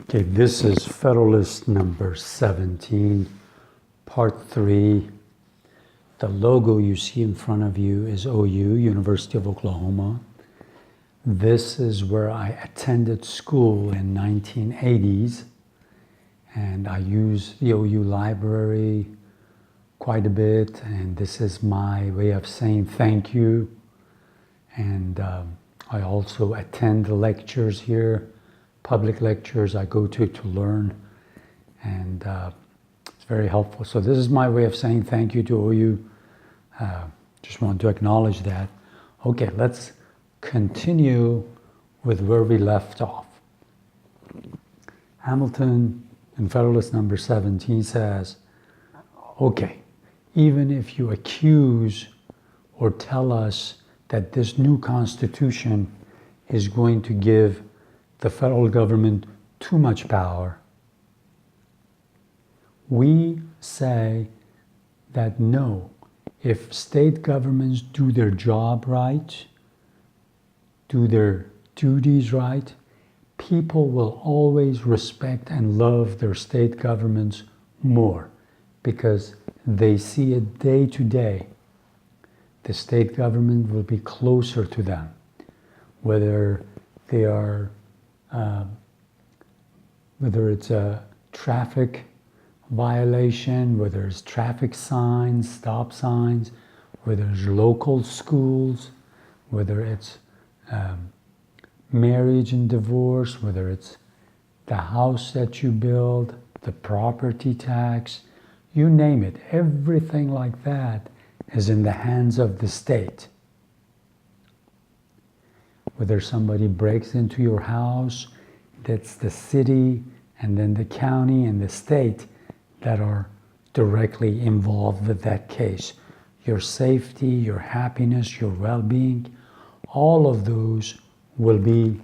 Okay, this is Federalist number 17, part 3. The logo you see in front of you is OU, University of Oklahoma. This is where I attended school in 1980s, and I use the OU library quite a bit, and this is my way of saying thank you. And I also attend the lectures here, public lectures I go to learn, and it's very helpful. So this is my way of saying thank you to OU. Just want to acknowledge that. Okay, let's continue with where we left off. Hamilton in Federalist number 17 says, okay, even if you accuse or tell us that this new constitution is going to give the federal government too much power, we say that no, if state governments do their job right, do their duties right, people will always respect and love their state governments more because they see it day to day. The state government will be closer to them, whether they are whether it's a traffic violation, whether it's traffic signs, stop signs, whether it's local schools, whether it's marriage and divorce, whether it's the house that you build, the property tax, you name it. Everything like that is in the hands of the state. Whether somebody breaks into your house, that's the city and then the county and the state that are directly involved with that case. Your safety, your happiness, your well-being, all of those will be,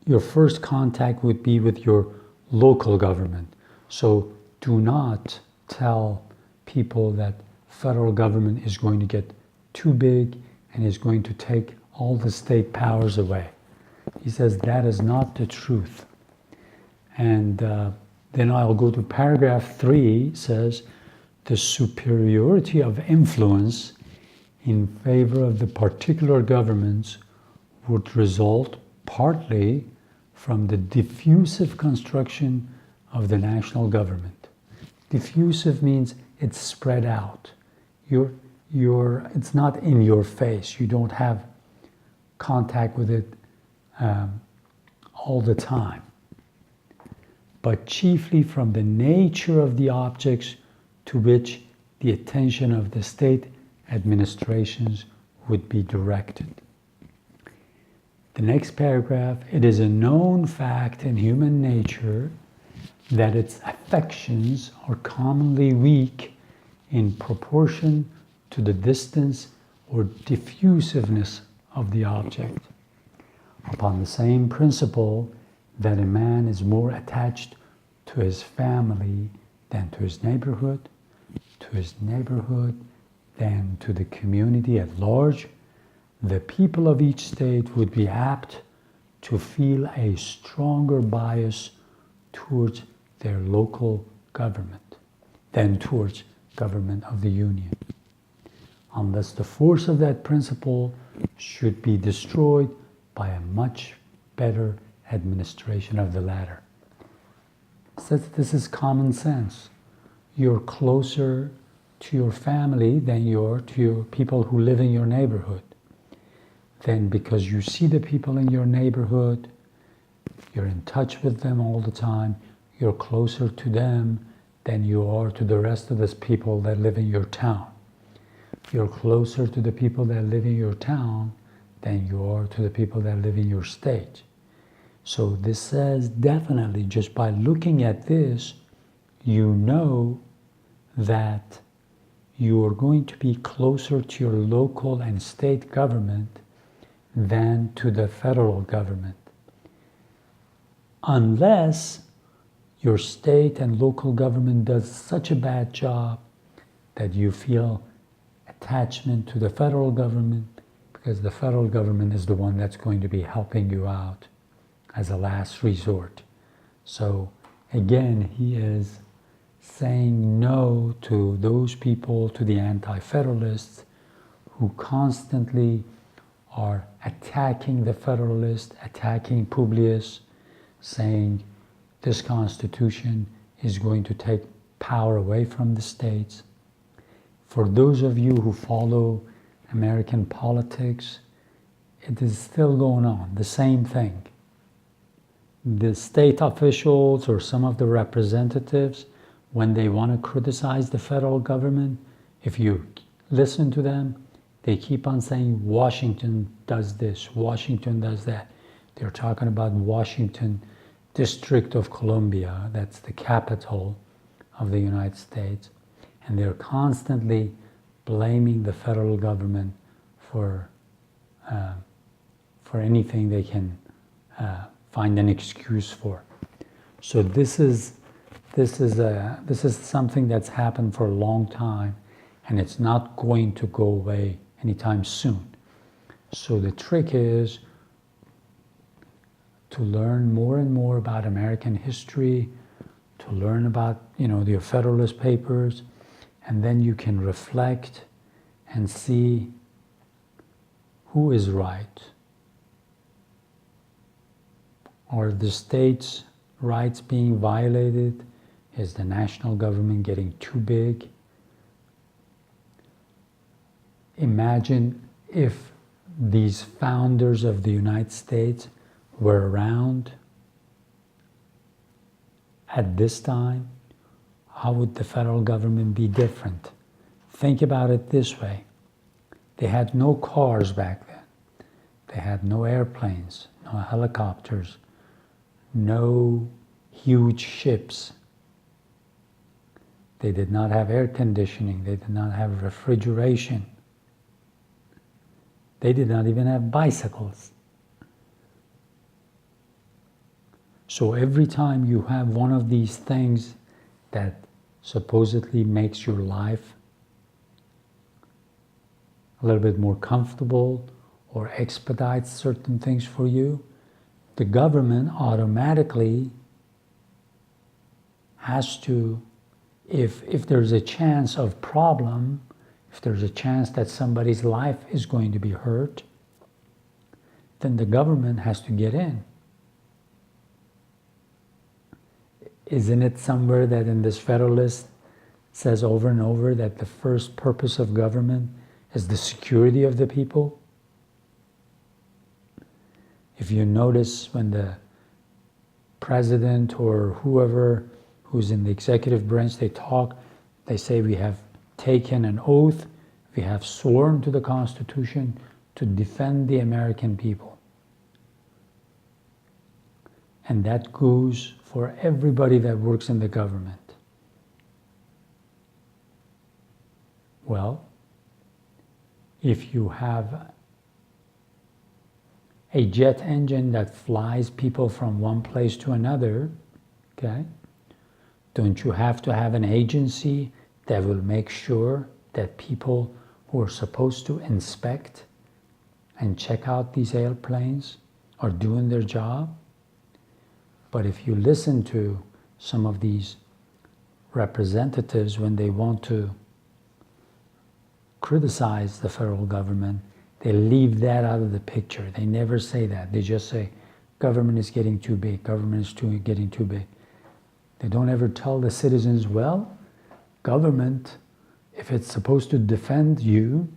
your first contact would be with your local government. So do not tell people that federal government is going to get too big and is going to take all the state powers away. He says that is not the truth. And then I'll go to paragraph 3, says the superiority of influence in favor of the particular governments would result partly from the diffusive construction of the national government. Diffusive means it's spread out. It's not in your face. You don't have contact with it all the time. But chiefly from the nature of the objects to which the attention of the state administrations would be directed. The next paragraph, it is a known fact in human nature that its affections are commonly weak in proportion to the distance or diffusiveness of the object. Upon the same principle that a man is more attached to his family than to his neighborhood than to the community at large, the people of each state would be apt to feel a stronger bias towards their local government than towards government of the Union, unless the force of that principle should be destroyed by a much better administration of the latter. So this is common sense. You're closer to your family than you are to your people who live in your neighborhood. Then because you see the people in your neighborhood, you're in touch with them all the time, you're closer to them than you are to the rest of the people that live in your town. You're closer to the people that live in your town than you are to the people that live in your state. So this says definitely, just by looking at this, you know that you are going to be closer to your local and state government than to the federal government. Unless your state and local government does such a bad job that you feel attachment to the federal government because the federal government is the one that's going to be helping you out as a last resort. So again, he is saying no to those people, to the anti-federalists who constantly are attacking the Federalists, attacking Publius, saying this Constitution is going to take power away from the states. For those of you who follow American politics, it is still going on, the same thing. The state officials or some of the representatives, when they want to criticize the federal government, if you listen to them, they keep on saying Washington does this, Washington does that. They're talking about Washington, District of Columbia, that's the capital of the United States, and they're constantly blaming the federal government for anything they can find an excuse for. So this is something that's happened for a long time, and it's not going to go away anytime soon. So the trick is to learn more and more about American history, to learn about, the Federalist Papers, and then you can reflect and see who is right. Are the states' rights being violated? Is the national government getting too big? Imagine if these founders of the United States were around at this time. How would the federal government be different? Think about it this way. They had no cars back then. They had no airplanes, no helicopters, no huge ships. They did not have air conditioning. They did not have refrigeration. They did not even have bicycles. So every time you have one of these things that supposedly makes your life a little bit more comfortable or expedites certain things for you, the government automatically has to, if there's a chance of problem, if there's a chance that somebody's life is going to be hurt, then the government has to get in. Isn't it somewhere that in this Federalist says over and over that the first purpose of government is the security of the people? If you notice when the president or whoever who's in the executive branch, they talk, they say we have taken an oath, we have sworn to the Constitution to defend the American people. And that goes for everybody that works in the government. Well, if you have a jet engine that flies people from one place to another, okay, don't you have to have an agency that will make sure that people who are supposed to inspect and check out these airplanes are doing their job? But if you listen to some of these representatives when they want to criticize the federal government, they leave that out of the picture. They never say that. They just say, government is getting too big, government is getting too big. They don't ever tell the citizens, well, government, if it's supposed to defend you,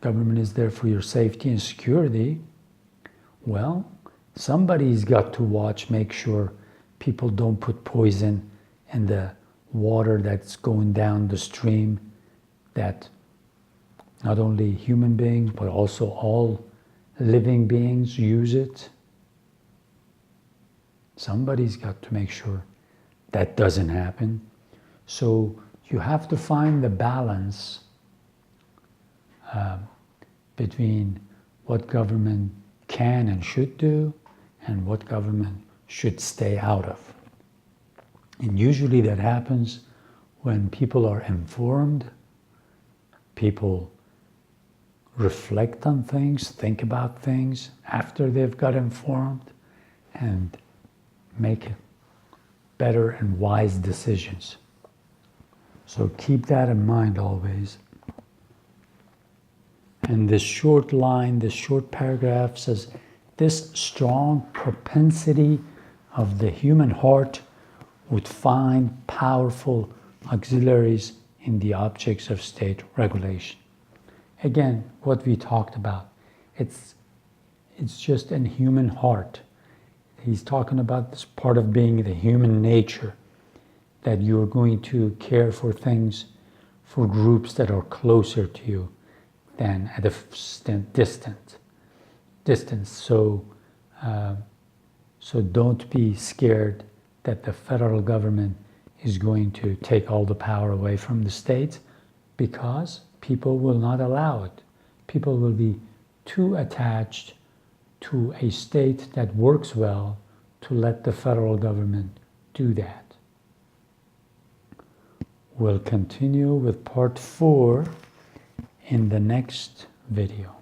government is there for your safety and security, well, somebody's got to watch, make sure people don't put poison in the water that's going down the stream, that not only human beings, but also all living beings use it. Somebody's got to make sure that doesn't happen. So you have to find the balance between what government can and should do and what government should stay out of. And usually that happens when people are informed, people reflect on things, think about things after they've got informed, and make better and wise decisions. So keep that in mind always. And this short line, this short paragraph says, this strong propensity of the human heart would find powerful auxiliaries in the objects of state regulation. Again, what we talked about, it's just a human heart. He's talking about this part of being the human nature, that you're going to care for things, for groups that are closer to you than at a distance. So don't be scared that the federal government is going to take all the power away from the states, because people will not allow it. People will be too attached to a state that works well to let the federal government do that. We'll continue with part 4 in the next video.